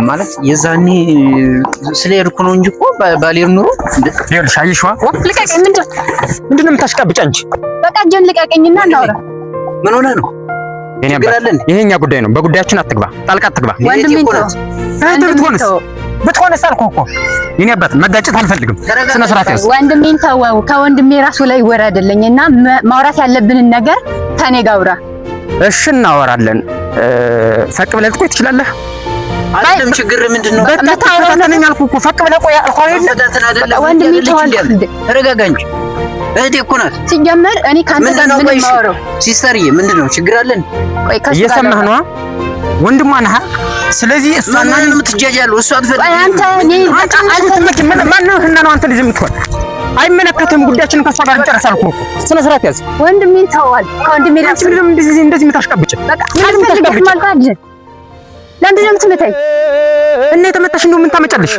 ማለት የዛኔ ስለሄድኩ ነው እንጂ እኮ ባሌር ኑሮ ይኸውልሽ አይሽዋ ልቀቀኝ። ምንድን ነው የምታሽቃብጪ አንቺ? በቃ እጄን ልቀቀኝና እናውራ። ምን ሆነህ ነው? ይሄኛ ጉዳይ ነው። በጉዳያችን አትግባ፣ ጣልቃ አትግባ። ወንድሜ ብትሆንስ አልኩህ እኮ የኔ አባት መጋጨት አልፈልግም። ስነ ስርዓት ያዝ። ወንድሜን ተወው። ከወንድሜ ራሱ ላይ ወረድልኝና ማውራት ያለብንን ነገር ከኔ ጋር አውራ። እሺ እናወራለን። ፈቅ ብለህ ልትቆይ ትችላለህ። አይደለም ችግር ምንድነው? በታውራተነኝ አልኩህ እኮ ፈቅ ብለህ ቆይ አልኩህ አይደል? ወንድሜ ተወው። ተረጋጋ እንጂ እህቴ እኮ ናት። ሲጀመር እኔ ካንተ ጋር ምን ማወራው? ሲስተርዬ ምንድነው ችግር አለን? ቆይ እየሰማህ ነው? ወንድሟ ነህ። ስለዚህ እሷና ማን ነው የምትጃጃለው? እሷ አትፈልግም። ቆይ አንተ ማን ነው እና ነው አንተ ልጅ የምትሆን? አይመለከትም። ጉዳያችንን ከሷ ጋር እንጨርሳለን እኮ። ስነ ስርዓት ያዝ። ወንድሜን ተዋል። ከወንድሜ ጋር እንደዚህ የምታሽቃብጭ በቃ አልፈልግም አልኳት። ለምንድን ነው የምትመታኝ? እና የተመታሽ እንደው ምን ታመጫለሽ?